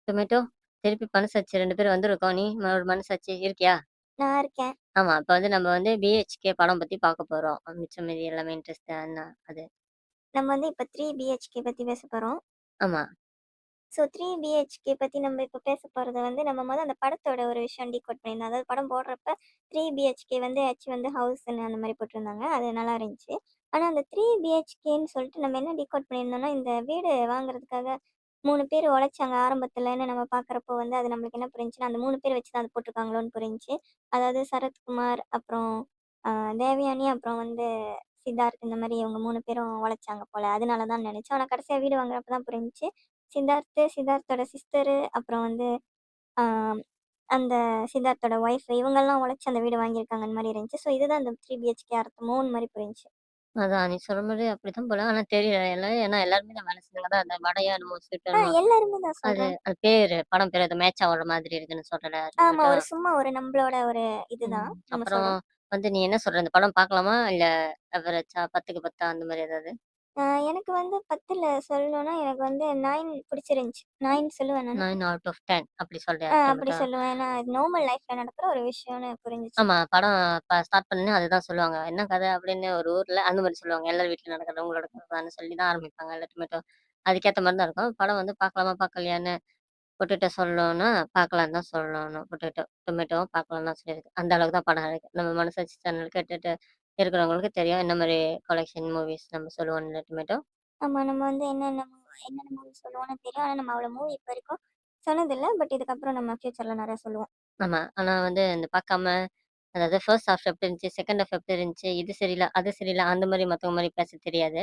Tomato, திருப்பி மனசாட்சி 2 பேரும் வந்திருக்கோம். நீ ஒரு மனசாட்சி இருக்கியா? நான் இருக்கேன். ஆமா. இப்ப வந்து நம்ம வந்து பிஹெச்கே படம் பத்தி பார்க்க போறோம். மிச்சம் மீதி எல்லாமே இன்ட்ரெஸ்ட் அது. நம்ம வந்து இப்ப 3 பிஹெச்கே பத்தி பேச போறோம். ஆமா. ஸோ 3 பிஹெச்கே பத்தி நம்ம இப்ப பேச போறது வந்து, நம்ம மொத அந்த படத்தோட ஒரு விஷயம் டீகோட் பண்ணியிருந்தோம். அதாவது படம் போடுறப்ப 3 பிஹெச்கே வந்து வந்து ஹவுஸ்ன்னு அந்த மாரி போட்டிருந்தாங்க. அது நல்லா இருந்துச்சு. ஆனா அந்த 3 பிஹெச்கேன்னு சொல்லிட்டு நம்ம என்ன டீகோட் பண்ணியிருந்தோம்னா, இந்த வீடு வாங்குறதுக்காக 3 பேர் உழைச்சாங்க ஆரம்பத்துலன்னு நம்ம பார்க்குறப்போ வந்து, அது நம்மளுக்கு என்ன புரிஞ்சுச்சுன்னா, அந்த 3 பேர் வச்சு தான் அது போட்டுருக்காங்களோன்னு புரிஞ்சுச்சு. அதாவது சரத்குமார், அப்புறம் அ தேவயானி, அப்புறம் வந்து சித்தார்த் இந்த மாரி இவங்க 3 பேரும் உழைச்சாங்க போல. அதனால தான் நெனச்சோம். ஆனா கடைசியா வீடு வாங்குறப்ப தான் புரிஞ்சுச்சு. சித்தார்த்தோட சிஸ்டரு, அப்புறம் வந்து ஆ அந்த சித்தார்த்தோட ஒய்ஃப் இவங்கலாம் உழைச்சு அந்த வீடு வாங்கியிருக்காங்க அந்த மாரி இருந்துச்சு. ஸோ இதுதான் அந்த 3 பிஹெச்கே அர்த்தமோன்னு மாரி புரிஞ்சுச்சு. அதான் நீ சொல்ற மாரி அப்படித்தான் போல. ஆனா தெரியல. ஏன்னா எல்லாருமே தான் வேலை செஞ்சாங்க தான் அந்த வடையா என்னமோ ஸ்வீட்டோ என்னமோ எல்லாருமே தான் அது சொல்றேன். அது பேரு படம் பேரு அது மேட்ச் ஆவுற மாதிரி இருக்குன்னு சொல்றல. அது ஆமா. மட்டும் ஒரு சும்மா ஒரு நம்பளோட ஒரு இதுதான் நம்ம அப்புறம் சொல்றோம். வந்து நீ என்ன சொல்ற? இந்த படம் பார்க்கலாமா? இல்ல அவரேஜா 10க்கு 10 அந்த மாரி ஏதாவது? எனக்கு வந்து 10ல சொல்லணும்னா எனக்கு வந்து 9 பிடிச்சிருந்துச்சு. 9 சொல்லுவேன் நானு. 9 அவுட் ஆஃப் 10 அப்படி சொல்றியா? அப்படி டொமேட்டோ. சொல்லுவேன். ஏன்னா இது நார்மல் லைஃப்ல நடக்கிற ஒரு விஷயம்னு புரிஞ்சுச்சு. ஆமா. படம் ஸ்டார்ட் பண்ணோனே அதுதான் சொல்லுவாங்க. என்ன கதை அப்படின்னு ஒரு ஊர்ல அந்த மாரி சொல்லுவாங்க. எல்லார் வீட்லயும் நடக்கிறது உங்களோட கதைதான்னு சொல்லி தான் ஆரம்பிப்பாங்க. எல்லா டொமேட்டோ அதுக்கேத்த மாரி தான் இருக்கும். படம் வந்து பார்க்கலாமா, பார்க்கலையான்னு பொட்டுட்ட சொல்லணும்னா, பார்க்கலான்னு தான் சொல்லணும். டொமேட்டோவும் பார்க்கலான்னு தான் சொல்லியிருக்கு. அந்த அளவுக்கு தான் படம் இருக்கு. நம்ம மனசாட்சி சேனல் கேட்டுட்டு இருக்கிறவங்களுக்கு தெரியும். என்ன மாரி கலெக்ஷன் மூவிஸ் நம்ம சொல்லுவோம்ல டொமேட்டோ. ஆமா. நம்ம வந்து என்னென்ன மூவி சொல்லுவோம்னு தெரியும். ஆனா நம்ம அவ்வளோ மூவி இப்ப வரைக்கும் சொன்னதில்ல. பட் இதுக்கப்புறம் நம்ம ஃபியூச்சர்ல நெறைய சொல்லுவோம். ஆமா. ஆனா வந்து இந்த பார்க்காம அதாவது ஃபர்ஸ்ட் ஹாஃப் எப்படி இருந்துச்சு, செகண்ட் ஹாஃப் எப்படி இருந்துச்சு, இது சரியில்ல, அது சரியில்ல அந்த மாரி மத்தவங்க மாரி பேச தெரியாது.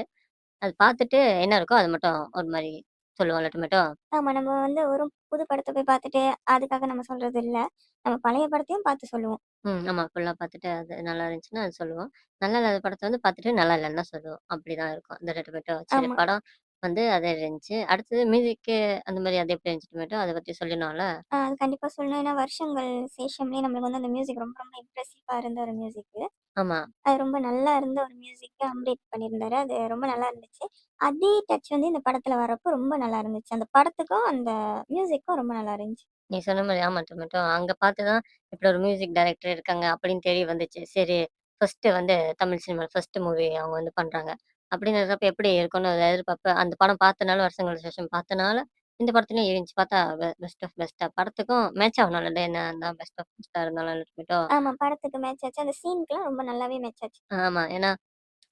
அது பார்த்துட்டு என்ன இருக்கோ அது மட்டும் ஒரு மாரி சொல்லுவோம்ல டொமேட்டோ. ஆமா. நம்ம வந்து ஒரு புது படத்த போய் பார்த்துட்டு, அதுக்காக நம்ம சொல்றது இல்ல. நம்ம பழைய படத்தையும் பார்த்து சொல்லுவோம். ஆமா. ஃபுல்லா பார்த்துட்டு அது நல்லா இருந்துச்சுன்னா அது சொல்லுவோம். நல்லா இல்லாத படத்த வந்து பார்த்துட்டு நல்லா இல்லன்னு தான் சொல்லுவோம். அப்படிதான் இருக்கும். இந்த டொமேட்டோ. சரி ஆமா. படம் வந்து அது இருந்துச்சு. அடுத்தது மியூசிக்கு அந்த மாரி அது எப்படி இருந்துச்சு டொமேட்டோ? அத பத்தி சொல்லணும்ல? அது கண்டிப்பா சொல்லணும். ஏன்னா வருஷங்கள் சேஷம்லயே நம்மளுக்கு வந்து அந்த மியூசிக் ரொம்ப ரொம்ப இம்ப்ரெசிவா இருந்த ஒரு மியூசிக்கு. ஆமா. அது ரொம்ப நல்லா இருந்த ஒரு மியூசிக்க அம்ரித் பண்ணியிருந்தாரு. அது ரொம்ப நல்லா இருந்துச்சு. அதே டச் வந்து இந்த படத்துல வரப்போ ரொம்ப நல்லா இருந்துச்சு. அந்த படத்துக்கும், அந்த மியூசிக்கும் ரொம்ப நல்லா இருந்துச்சு. நீ சொன்ன மாரி ஆமா டொமேட்டோ. அங்க பார்த்து தான் இப்படி ஒரு மியூசிக் டைரக்டர் இருக்காங்க அப்படின்னு தெரிய வந்துச்சு. சரி ஃபர்ஸ்ட்டு வந்து தமிழ் சினிமால ஃபர்ஸ்ட் மூவி அவங்க வந்து பண்றாங்க. அப்படிங்கிறப்ப எப்படி இருக்கும்னு ஒரு எதிர்பார்ப்பு. அந்த படம் பார்த்தனால வருஷங்கள் சேஷம் பார்த்தனால, இந்த படத்துலயும் இருந்துச்சு. பார்த்தா பெஸ்ட் ஆஃப் பெஸ்ட்டா படத்துக்கும் மேட்ச் ஆகணும்ல என்ன தான் பெஸ்ட் ஆஃப் பெஸ்ட்டா இருந்தாலும் டொமேட்டோ. ஆமா. படத்துக்கு மேட்ச் ஆச்சு. அந்த சீனுக்குலாம் ரொம்ப நல்லாவே மேட்ச் ஆச்சு. ஆமா. ஏன்னா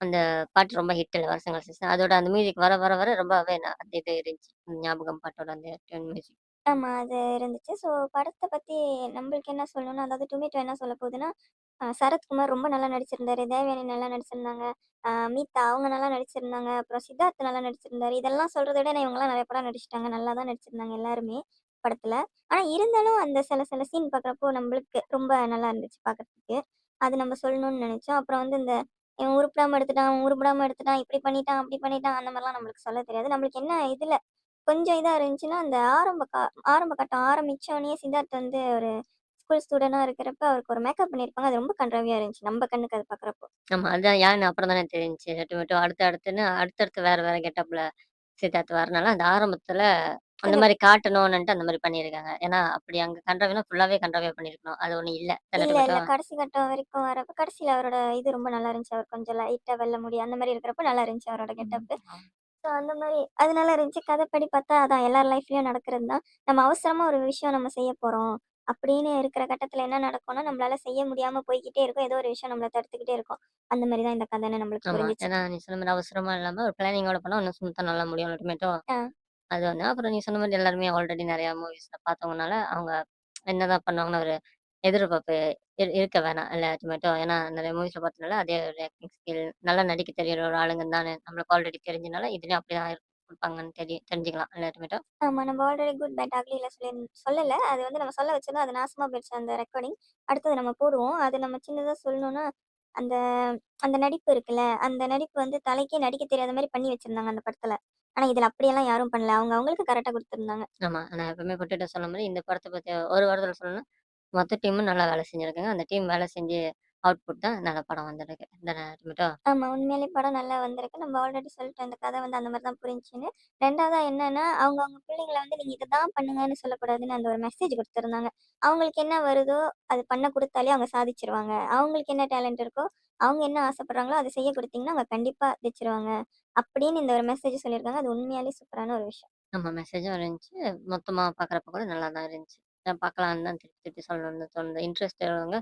அந்த பாட்டு ரொம்ப ஹிட் வருஷங்கள் சேஷம். அதோட அந்த மியூசிக் வர வர வர ரொம்பவே அந்த இது இருந்துச்சு. ஞாபகம் பாட்டோட அந்த டியூன் மியூசிக். ஆமா. அது இருந்துச்சு. ஸோ படத்த பத்தி நம்பளுக்கு என்ன சொல்லணும்னா, அதாவது டொமேட்டோ என்ன சொல்ல போகுதுன்னா, சரத்குமார் ரொம்ப நல்லா நடிச்சிருந்தாரு. தேவயானி நல்லா நடிச்சிருந்தாங்க. மீதா அவங்க நல்லா நடிச்சிருந்தாங்க. அப்புறம் சித்தார்த் நல்லா நடிச்சிருந்தாரு. இதெல்லாம் சொல்றத விட இவங்கலாம் நெறைய படம் நடிச்சுட்டாங்க. நல்லா தான் நடிச்சிருந்தாங்க எல்லாருமே படத்துல. ஆனா இருந்தாலும் அந்த சில சில சீன் பார்க்குறப்போ நம்பளுக்கு ரொம்ப நல்லா இருந்துச்சு பார்க்கறதுக்கு. அது நம்ம சொல்லணும்னு நெனைச்சோம். அப்புறம் வந்து இந்த இவன் உருப்படாம எடுத்துட்டான், அவன் உருப்படாம எடுத்துட்டான், இப்படி பண்ணிட்டான், அப்படி பண்ணிட்டான் அந்த மாரிலாம் நம்மளுக்கு சொல்ல தெரியாது. நம்மளுக்கு என்ன இதுல கொஞ்சம் இதா இருந்துச்சுன்னா, அந்த ஆரம்ப கட்டம் ஆரம்பிச்சோனயே சித்தார்த் வந்து ஒரு ஸ்கூல் ஸ்டூடெண்ட்டா இருக்கிறப்ப, அவருக்கு ஒரு மேக்கப் பண்ணியிருப்பாங்க. அது ரொம்ப கண்ட்ராவியா இருந்துச்சு. நம்ம கண்ணுக்கு அது பார்க்குறப்போ. ஆமா. அதான் யாருன்னு அப்புறம் தானே தெரிஞ்சுச்சு. டொமேட்டோ அடுத்து அடுத்துன்னு அடுத்தடுத்து வேற வேற கெட்டப்ல சித்தார்த் வரனால, அந்த ஆரம்பத்துல அந்த கொஞ்சம் மாரி காட்டணும்னுன்ட்டு அந்த மாரி பண்ணியிருக்காங்க. ஏன்னா, அப்படி அங்க கண்ட்ராவினா ஃபுல்லாவே கண்ட்ராவியா பண்ணியிருக்கணும். அது ஒண்ணும் இல்ல. தானே இல்ல. டொமேட்டோ? கடைசி கட்டம் வரைக்கும் வரப்ப, கடைசில அவரோட இது ரொம்ப நல்லா இருந்துச்சு. அவர் கொஞ்சம் லைட்டா வெள்ள முடி அந்த மாரி இருக்கிறப்ப நல்லா இருந்துச்சு அவரோட கெட்டப்பு. ம். ஸோ அந்த மாரி அது நல்லா இருந்துச்சு. கதைப்படி பார்த்தா அதான் எல்லார் லைஃப்லயும் நடக்கிறது தான். நம்ம அவசரமா ஒரு விஷயம் நம்ம செய்ய போறோம். அப்படின்னு இருக்கிற கட்டத்துல என்ன நடக்கும்னா, நம்மளால செய்ய முடியாம போய்க்கிட்டே இருக்கும். ஏதோ ஒரு விஷயம் நம்மள தடுத்துக்கிட்டே இருக்கும். அந்த மாரி தான் இந்த கதைன்னு நம்மளுக்கு ஆமா. புரிஞ்சுச்சு. ஏன்னா நீ சொன்ன மாரி அவசரமா இல்லாம ஒரு பிளானிங்கோட பண்ணா இன்னும் ஸ்மூத்தா நல்லா முடியும் டொமேட்டோ. ஆ. அது ஒண்ணு. அப்புறம் நீ சொன்ன மாரி எல்லாருமே ஆல்ரெடி நெறையா மூவிஸ்ல பார்த்தவங்கனால, அவங்க என்னதான் பண்ணுவாங்கன்னு ஒரு எதிர்பார்ப்பு இருக்க வேணாம். இல்ல டொமேட்டோ. ஏன்னா நெறைய மூவிஸ்ல பார்த்தனால அதே ஒரு ஆக்டிங் ஸ்கில் நல்லா நடிக்க தெரியிற ஒரு ஆளுங்கன்னு தானே நம்மளுக்கு ஆல்ரெடி தெரிஞ்சனால, இதுலயும் அப்படிதான் குடுப்பாங்கன்னு தெரிஞ்சுக்கலாம். இல்ல டொமேட்டோ? ஆமா. நம்ம ஆல்ரெடி குட் பேட் அக்லில சொல்லல. அது வந்து நம்ம சொல்ல வச்சிருந்தோம். அது நாசமா போயிடுச்சு அந்த ரெக்கார்டிங். அடுத்தது நம்ம போடுவோம். அது நம்ம சின்னதா சொல்லணும்னா, அந்த அந்த நடிப்பு இருக்குல்ல, அந்த நடிப்பு வந்து தலைக்கே நடிக்க தெரியாத மாரி பண்ணி வச்சிருந்தாங்க அந்த படத்துல. ஆனா இதுல அப்படியெல்லாம் யாரும் பண்ணல. அவங்க அவங்களுக்கு கரெக்ட்டா குடுத்துருந்தாங்க. ஆமா. நான் எப்பவுமே பொட்டேட்டோ சொன்ன மாரி இந்த படத்த பத்தி ஒரு வாரத்துல சொல்லணும்னா, மொத்த டீமும் நல்லா வேலை செஞ்சிருக்காங்க. அந்த டீம் வேலை செஞ்சு அவுட்புட் தான் நல்ல படம் வந்திருக்கு. தானே டொமேட்டோ? ஆமா. உண்மையிலே படம் நல்லா வந்திருக்கு. நம்ம ஆல்ரெடி சொல்லிட்டோம் இந்த கதை வந்து அந்த மாரி தான் புரிஞ்சுச்சுன்னு. 2வதா என்னன்னா, அவங்க பிள்ளைங்கள வந்து நீங்க இத தான் பண்ணுங்கன்னு சொல்லக்கூடாதுன்னு அந்த ஒரு மெசேஜ் குடுத்துருந்தாங்க. அவங்களுக்கு என்ன வருதோ, அது பண்ண குடுத்தாலே அவங்க சாதிச்சுருவாங்க. அவங்களுக்கு என்ன டேலண்ட் இருக்கோ, அவங்க என்ன ஆசைப்படுறாங்களோ, அத செய்ய குடுத்தீங்கன்னா, அவங்க கண்டிப்பா ஜெயிச்சுருவாங்க. அப்படின்னு இந்த ஒரு மெசேஜ் சொல்லியிருக்காங்க. அது உண்மையாலே சூப்பரான ஒரு விஷயம். ஆமா மெசேஜும் இருந்துச்சு. மொத்தமா பார்க்குறப்ப கூட நல்லா தான் இருந்துச்சு. பார்க்கலான்னு தான் திருப்பி திருப்பி சொல்லணும்னு தோணுது. இன்ட்ரெஸ்ட் உள்ளவங்க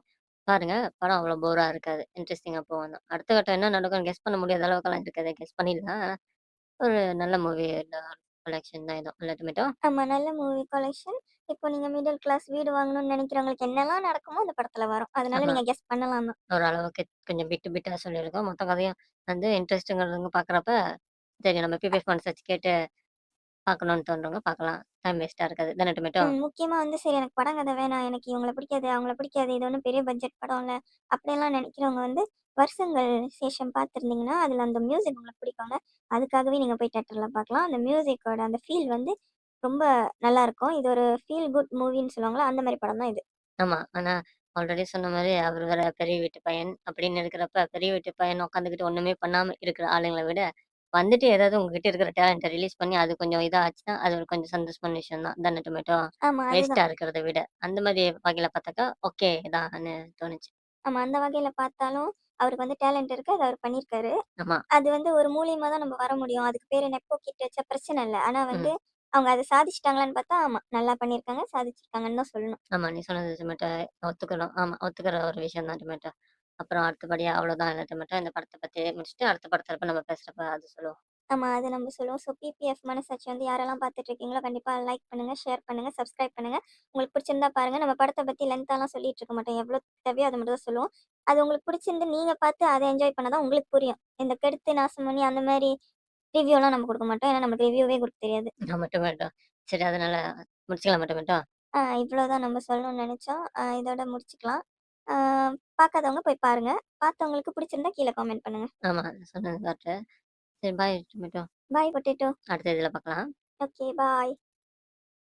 பாருங்க. படம் அவ்வளோ போரா இருக்காது. இன்ட்ரெஸ்டிங்கா போகும் தான். அடுத்த கட்டம் என்ன நடக்கும்னு கெஸ் பண்ண முடியாத அளவுக்கெல்லாம் இருக்காது. கெஸ் பண்ணிடலாம். ஆனா ஒரு நல்ல மூவி கலெக்ஷன் தான் இதுவும். இல்ல டொமேட்டோ? ஆமா. நல்ல மூவி கலெக்ஷன். இப்போ நீங்க மிடில் கிளாஸ் வீடு வாங்கணும்னு நெனைக்கிறவங்களுக்கு என்னலாம் நடக்குமோ அந்த படத்துல வரும். அதனால ஆஹா. நீங்க கெஸ் பண்ணலாம் தான். ஓரளவுக்கு கொஞ்சம் பிட்டு பிட்டா சொல்லியிருக்கோம். மொத்த கதையும் வந்து இன்ட்ரெஸ்ட்டுங்கிறவங்க பார்க்குறப்ப, சரி நம்ம பிபிஎஃப் ஃபண்ட்ஸ் வச்சு கேட்டு பார்க்கணும்னு தோன்றவங்க பார்க்கலாம். டைம் வேஸ்ட்டா இருக்காது. தானே டொமேட்டோ? முக்கியமா வந்து சரி எனக்கு படம் கதை வேணாம். எனக்கு இவங்கள பிடிக்காது, அவங்கள பிடிக்காது. இது ஒண்ணும் பெரிய பட்ஜெட் படம் இல்ல. அப்படியெல்லாம் நெனைக்கிறவங்க வந்து வருஷங்கள் சேஷம் பார்த்துருந்தீங்கன்னா, அதுல அந்த மியூசிக் உங்களுக்கு பிடிக்கும்ல. அதுக்காகவே நீங்க போய் தியேட்டர்ல பார்க்கலாம். அந்த மியூசிக்கோட அந்த ஃபீல் வந்து ரொம்ப நல்லாருக்கும். இது ஒரு ஃபீல் குட் மூவின்னு சொல்லுவாங்கல்ல, அந்த மாரி படம் தான் இது. ஆமா. ஆனா ஆல்ரெடி சொன்ன மாரி அவரு வேற பெரிய வீட்டு பையன் அப்படின்னு இருக்கிறப்ப, பெரிய வீட்டு பையன் உட்காந்துக்கிட்டு ஒண்ணுமே பண்ணாம இருக்கிற ஆளுங்கள விட, வந்துட்டு ஏதாவது உங்ககிட்ட இருக்கிற டேலண்ட்ட ரிலீஸ் பண்ணி அது கொஞ்சம் இதா ஆச்சுன்னா, அது ஒரு கொஞ்சம் சந்தோஷமான விஷயம் தான். தானே டொமேட்டோ? ஆமா, வேஸ்ட்டா அதுதான். இருக்கிறத விட. அந்த மாரி வகையில பார்த்தாக்கா, ஓகே தான்னு தோணுச்சு. ஆமா, அந்த வகையில பார்த்தாலும் அவருக்கு வந்து டேலண்ட் இருக்கு. அத அவரு பண்ணியிருக்காரு. ஆமா. அது வந்து ஒரு மூலியமா தான் நம்ம வர முடியும். அதுக்கு பேரு நெப்போ கிட் வச்சா பிரச்சனை இல்ல. ஆனா வந்து ம். அவங்க அத சாதிச்சுட்டாங்களான்னு பார்த்தா, ஆமா. நல்லா பண்ணியிருக்காங்க. சாதிச்சிருக்காங்கன்னு தான் சொல்லணும். ஆமா. நீ சொன்னது டொமேட்டோ ஒத்துக்கணும். ஆமா. ஒத்துக்கிற ஒரு விஷயம் தான் டொமேட்டோ. அப்புறம் அடுத்தபடியா அவ்வளோதான் இல்ல டொமேட்டோ. இந்த படத்த பத்தி முடிச்சுட்டு அடுத்த படத்தப்ப நம்ம பேசுறப்ப அது சொல்லுவோம். ஆமா. அது நம்ம சொல்லுவோம். ஸோ பிபிஎஃப் மனசாட்சி வந்து யாரெல்லாம் பார்த்துட்டு இருக்கீங்களோ, கண்டிப்பா லைக் பண்ணுங்க, ஷேர் பண்ணுங்க, சப்ஸ்கிரைப் பண்ணுங்க. உங்களுக்கு பிடிச்சிருந்தா பாருங்க. நம்ம படத்த பத்தி லென்த்தாலாம் சொல்லிட்டு இருக்க மாட்டோம். எவ்வளோ தேவையோ அத மட்டும் தான் சொல்லுவோம். அது உங்களுக்கு பிடிச்சிருந்து நீங்க பார்த்து அத என்ஜாய் பண்ணா தான் உங்களுக்கு புரியும். இந்த கெடுத்து நாசம் பண்ணி அந்த மாரி ரிவ்யூலாம் நம்ம குடுக்க மாட்டோம். ஏன்னா நமக்கு ரிவ்யூவே குடுக்க தெரியாது. ஆமா டொமேட்டோ. சரி அதனால முடிச்சுக்கலாமா டொமேட்டோ? இவ்வளோதான் நம்ம சொல்லணும்னு நெனச்சோம். இதோட முடிச்சுக்கலாம். ஆ பார்க்காதவங்க போய் பாருங்க. பார்த்தவங்களுக்கு பிடிச்சிருந்தா கீழ காமெண்ட் பண்ணுங்க. ஆமா. சொன்னது கரெக்ட்டு. சரி பாய் டொமேட்டோ. பாய் பொட்டேட்டோ. அடுத்த இதுல பார்க்கலாம். Okay bye.